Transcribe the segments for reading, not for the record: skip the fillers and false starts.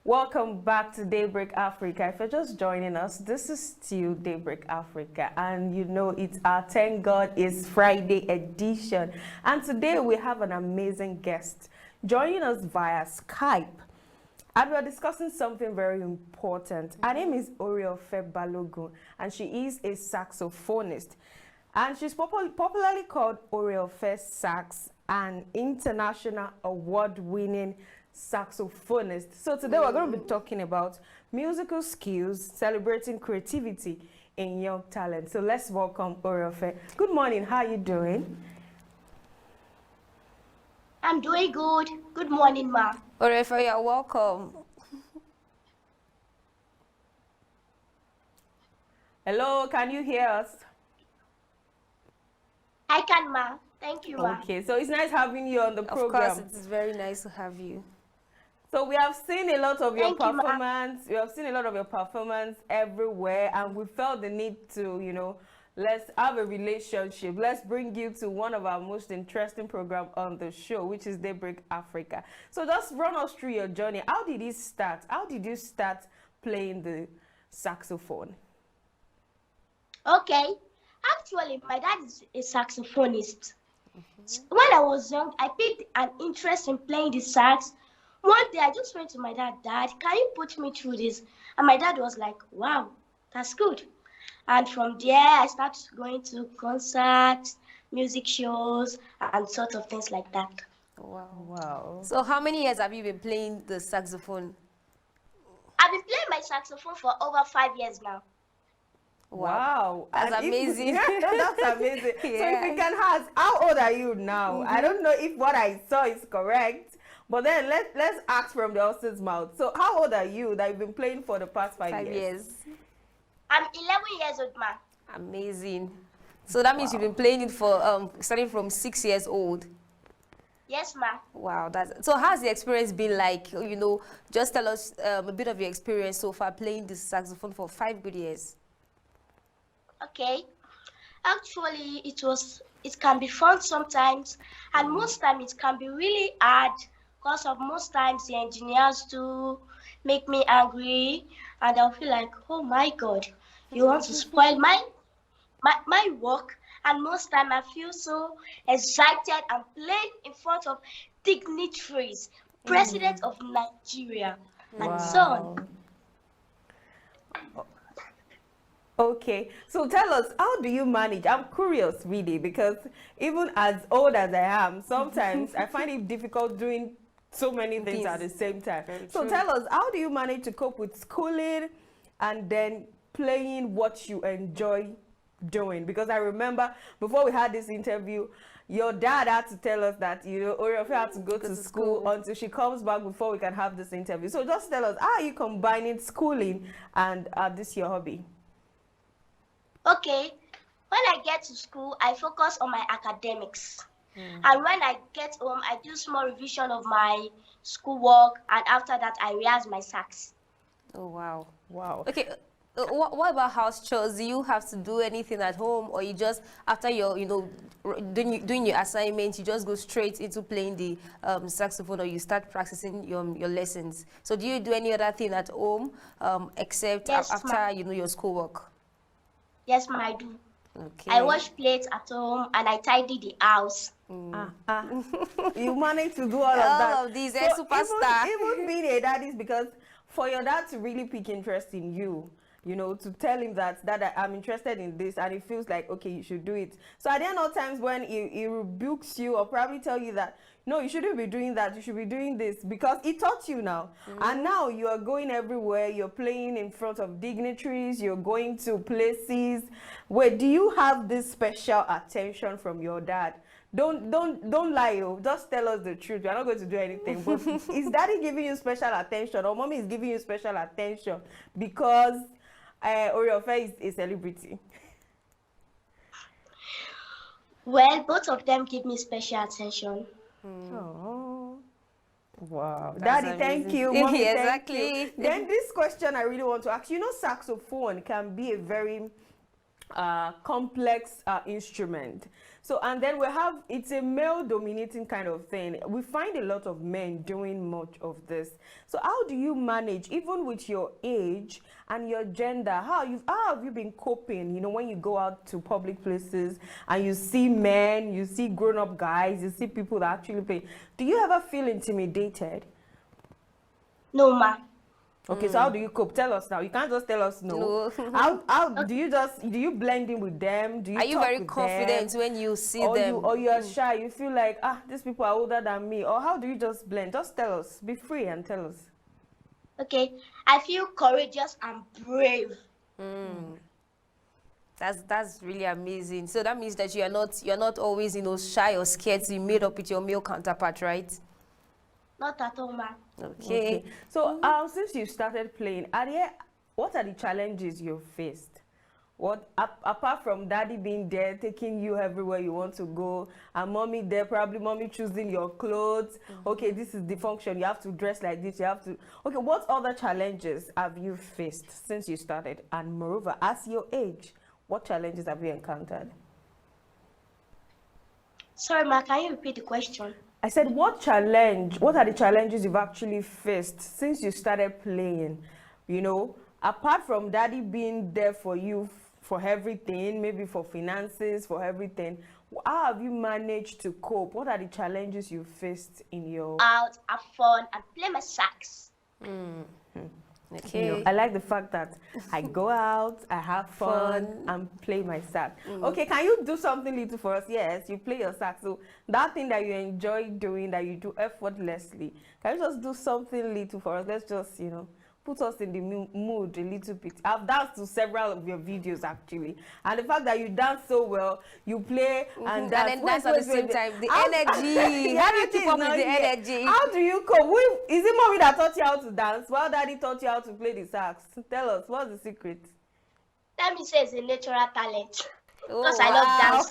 Welcome back to Daybreak Africa. If you're just joining us, this is still Daybreak Africa, and you know it's our Thank God It's Friday edition. And today we have an amazing guest joining us via Skype. And we're discussing something very important. Her name is Oreofe Balogun, and she is a saxophonist. And she's popularly called Oreofe Sax, an international award-winning saxophonist. So today we're going to be talking about musical skills, celebrating creativity in young talent. So let's welcome Oreofe. Good morning. How are you doing? I'm doing good. Good morning, ma. Oreofe, you're welcome. Hello, can you hear us? I can, ma. Thank you, ma. Okay, so it's nice having you on the program. Of course, it is very nice to have you. So we have seen a lot of your Thank you, ma. performance. We have seen a lot of your performance everywhere, and we felt the need to, you know, let's have a relationship. Let's bring you to one of our most interesting programs on the show, which is Daybreak Africa. So just run us through your journey. How did it start? How did you start playing the saxophone? Okay. Actually, my dad is a saxophonist. When I was young, I picked an interest in playing the sax. One day, I just went to my dad, "Dad, can you put me through this?" And my dad was like, "Wow, that's good." And from there, I started going to concerts, music shows, and sort of things like that. Wow. Wow. So how many years have you been playing the saxophone? I've been playing my saxophone for over 5 years now. Wow. That's And if- amazing. that's amazing. So if Yeah. we can ask, how old are you now? I don't know if what I saw is correct, but then let's ask from the horse's mouth. So how old are you that you've been playing for the past 5 years? I'm 11 years old, ma. Amazing. So that means you've been playing it for starting from 6 years old. Yes, ma. Wow, so how's the experience been like? You know, just tell us a bit of your experience so far playing the saxophone for 5 good years. Okay. Actually, it can be fun sometimes, and most times it can be really hard because of most times the engineers do make me angry, and I'll feel like, oh my God, you want to spoil my work. And most time I feel so excited and playing in front of dignitaries, president of Nigeria, and so on. Okay, so tell us, how do you manage? I'm curious, really, because even as old as I am, sometimes I find it difficult doing so many things at the same time. So tell us, how do you manage to cope with schooling and then playing what you enjoy doing? Because I remember before we had this interview, your dad had to tell us that, you know, Oreofe had to go to school until she comes back before we can have this interview. So just tell us, how are you combining schooling and this your hobby? Okay, when I get to school, I focus on my academics. And when I get home, I do small revision of my schoolwork, and after that, I rehearse my sax. Oh, wow. Wow. Okay, what about house chores? Do you have to do anything at home, or you just, after your, you know, doing your assignments, you just go straight into playing the saxophone, or you start practicing your lessons? So do you do any other thing at home except after, you know, your schoolwork? Yes, ma, I do. Okay. I wash plates at home and I tidy the house. You manage to do all of that. All of these, a superstar. Even being a dad is because for your dad to really pick interest in you, you know, to tell him that I'm interested in this, and he feels like, okay, you should do it. So are there no times when he rebukes you or probably tell you that, no, you shouldn't be doing that, you should be doing this, because he taught you now. And now you are going everywhere, you're playing in front of dignitaries, you're going to places. Where do you have this special attention from your dad? Don't lie, just tell us the truth. We're not going to do anything. But is daddy giving you special attention, or mommy is giving you special attention because Oreofe is a celebrity? Well, both of them give me special attention. Oh, wow. That's Daddy, thank amazing. you. Mommy, Exactly. thank you. Then this question I really want to ask, you know, saxophone can be a very complex instrument. So, and then we have, it's a male dominating kind of thing. We find a lot of men doing much of this. So how do you manage, even with your age and your gender, how have you been coping, you know, when you go out to public places and you see men, you see grown-up guys, you see people that actually play. Do you ever feel intimidated? No, ma. Okay, so how do you cope? Tell us now. You can't just tell us no. How do you blend in with them? Do you Are you talk very with confident them? when you see Or them? or you're shy? You feel like, these people are older than me. Or how do you just blend? Just tell us. Be free and tell us. Okay, I feel courageous and brave. That's really amazing. So that means that you're not always, you know, shy or scared to be made up with your male counterpart, right? Not at all, ma. Okay. So since you started playing, what are the challenges you've faced? What apart from daddy being there, taking you everywhere you want to go, and mommy there, probably mommy choosing your clothes. Okay, this is the function. You have to dress like this. You have to. Okay, what other challenges have you faced since you started? And moreover, as your age, what challenges have you encountered? Sorry, ma, can you repeat the question? I said, what are the challenges you've actually faced since you started playing? You know, apart from daddy being there for you for everything, maybe for finances, for everything, how have you managed to cope? What are the challenges you faced in your... Out, have fun, and play my sax. Okay. You know, I like the fact that I go out, I have fun, and play my sax. Okay, can you do something little for us? Yes, you play your sax. So that thing that you enjoy doing, that you do effortlessly, can you just do something little for us? Let's just, you know, put us in the mood a little bit. I've danced to several of your videos actually, and the fact that you dance so well, you play and dance, and then dance at the same time. The energy. How do you keep up with the energy? How do you cope? Is it mommy that taught you how to dance while daddy taught you how to play the sax? Tell us, what's the secret? Let me say it's a natural talent. Oh, Because I love dance.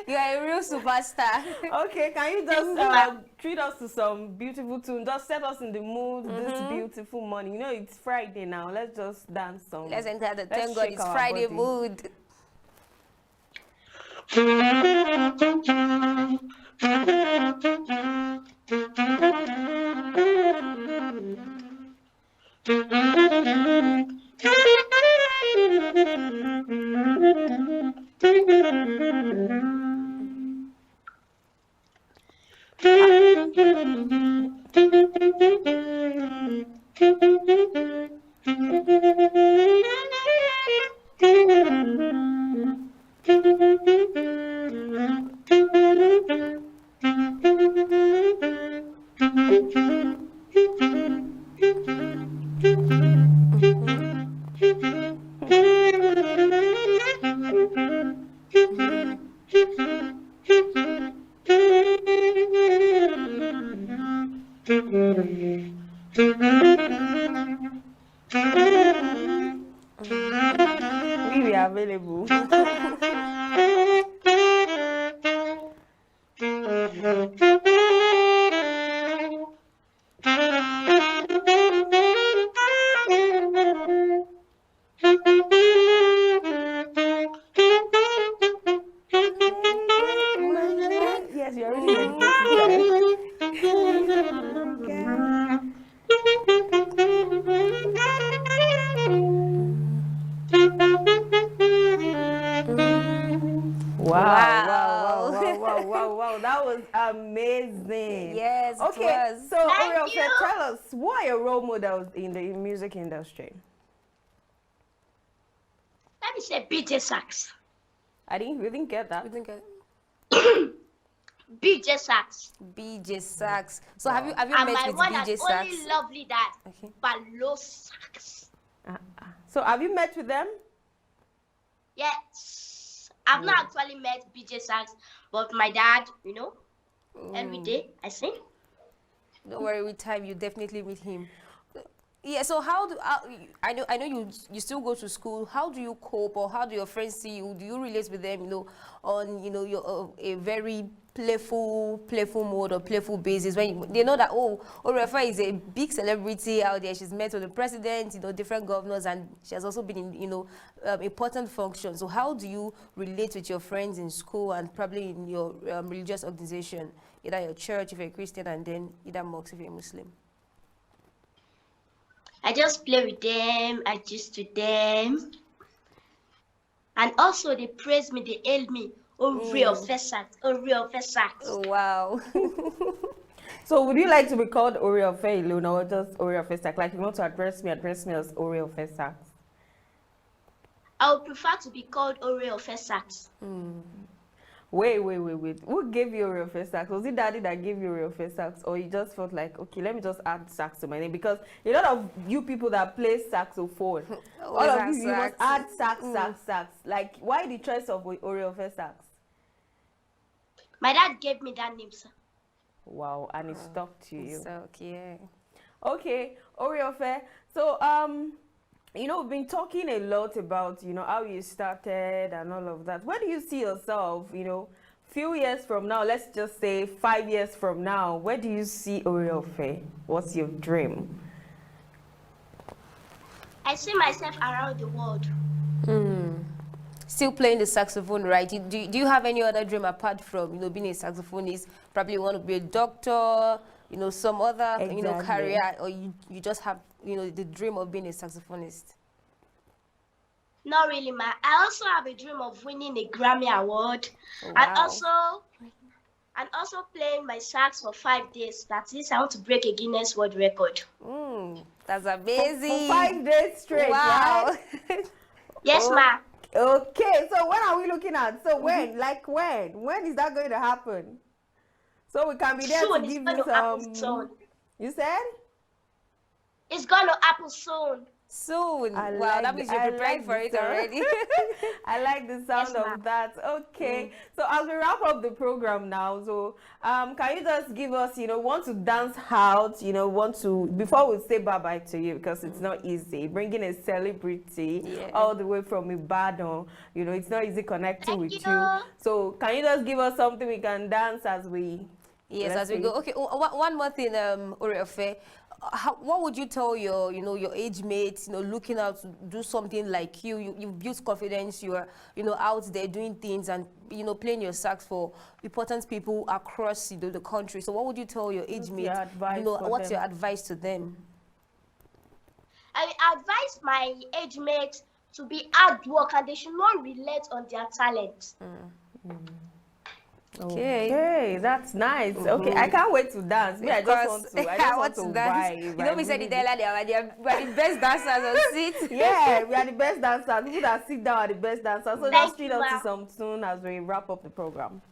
You are a real superstar. Okay, can you just treat us to some beautiful tune? Just set us in the mood this beautiful morning. You know, it's Friday now. Let's just dance some. Let's enter the thank God shake it's our Friday body. mood. We are available. Yes, you're really Wow, that was amazing. Yes, okay, it was. So Oreofe, tell us, who are your role models in the music industry? Let me say BJ Sax. We didn't get that. We didn't get BJ Sax. BJ Sax. So have you And met my with one BJ and Sax? only lovely dad, Okay. Balo Sax. So have you met with them? Yes. I've not actually met BJ Sax, but my dad, you know, every day I sing. Don't worry, with time you definitely meet him. Yeah, so how do I know you still go to school. How do you cope, or how do your friends see you? Do you relate with them, on your a very playful mode or playful basis when they know that, oh, Oreofe is a big celebrity out there. She's met with the president, different governors, and she has also been in important functions. So how do you relate with your friends in school and probably in your religious organization, either your church if you're a Christian, and then either mosque if you're a Muslim? I just play with them, I gist with them. And also they praise me, they hail me. Oreofe sax, Oreofe sax. Oh, wow. So would you like to be called Oreofe alone, or just Oreofe sax? Like, you want to address me as Oreofe sax? I would prefer to be called Oreofe sax. Wait. Who gave you Oreofe sax? Was it daddy that gave you Oreofe sax, or you just felt like, okay, let me just add sax to my name? Because a lot of you people that play saxophone, all of you must add sax. Like, why the choice of Oreofe sax? My dad gave me that name, sir. Wow, and it stuck to you. So, okay. Okay, Oreofe. So, we've been talking a lot about, how you started and all of that. Where do you see yourself, few years from now, let's just say 5 years from now, where do you see Oreofe? What's your dream? I see myself around the world. Still playing the saxophone, right? Do you have any other dream apart from, being a saxophonist? Probably you want to be a doctor, some other, career, or you just have, the dream of being a saxophonist? Not really, ma. I also have a dream of winning a Grammy Award. Oh, wow. and also playing my sax for 5 days. That is, I want to break a Guinness World Record. That's amazing. For 5 days straight, wow. right? Yes, ma. Okay, so when are we looking at? So when? Like when? When is that going to happen? So we can be there Soon. to It's give going you to happen soon. You said? It's going to happen soon. Soon. Wow, that means you're preparing for it already. I like the sound of that. Okay, so as we wrap up the program now, so can you just give us, want to dance out, before we say bye-bye to you, because it's not easy, bringing a celebrity all the way from Ibadan, it's not easy connecting with you. So can you just give us something we can dance as we... Yes, as we go. Okay, one more thing, Oreofe. What would you tell your, your age mates, looking out to do something like you've built confidence, you're, out there doing things and, playing your sax for important people across, the country. So what would you tell your age mates? What's your advice to them? I advise my age mates to be hard work, and they should not relate on their talent. Okay, that's nice. Okay, I can't wait to dance. I just want to vibe. We said the the best dancers on seat. Yeah, we are the best dancers. People that sit down are the best dancers. So just treat us to some tune as we wrap up the program.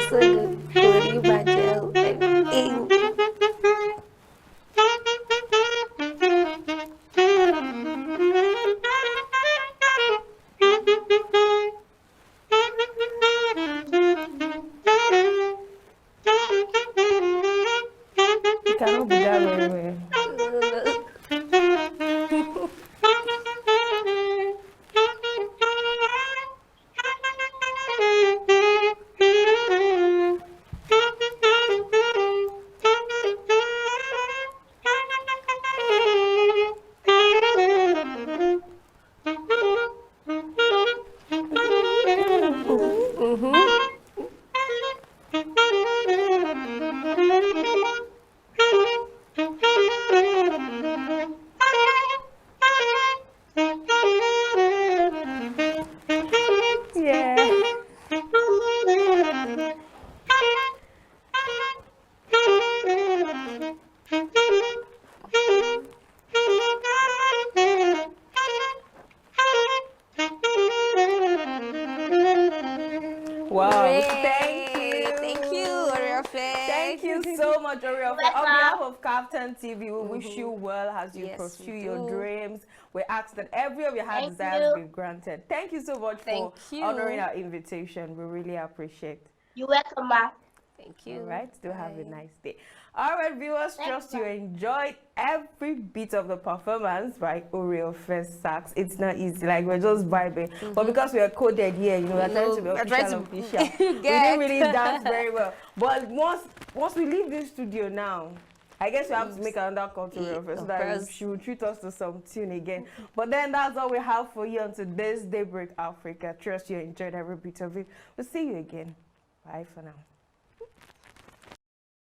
So good. KAFTAN TV, we wish you well as you Yes, pursue we your do. dreams. We ask that every of your heart Thank desires you. be granted. Thank you so much Thank for you. honoring our invitation. We really appreciate it. You're welcome, ma. Thank you. All right, do have a Bye. nice day. All right, viewers, Thanks, trust you bye. enjoyed every bit of the performance by Oreofe sax. It's not easy, like we're just vibing. But because we are coded here, you know, we're trying to be we're trying official. to We get- didn't really dance very well. But once we leave this studio now, I guess we have to make another call to Oreofe so of that course. she will treat us to some tune again. But then that's all we have for you on today's Daybreak Africa. Trust you enjoyed every bit of it. We'll see you again. Bye for now.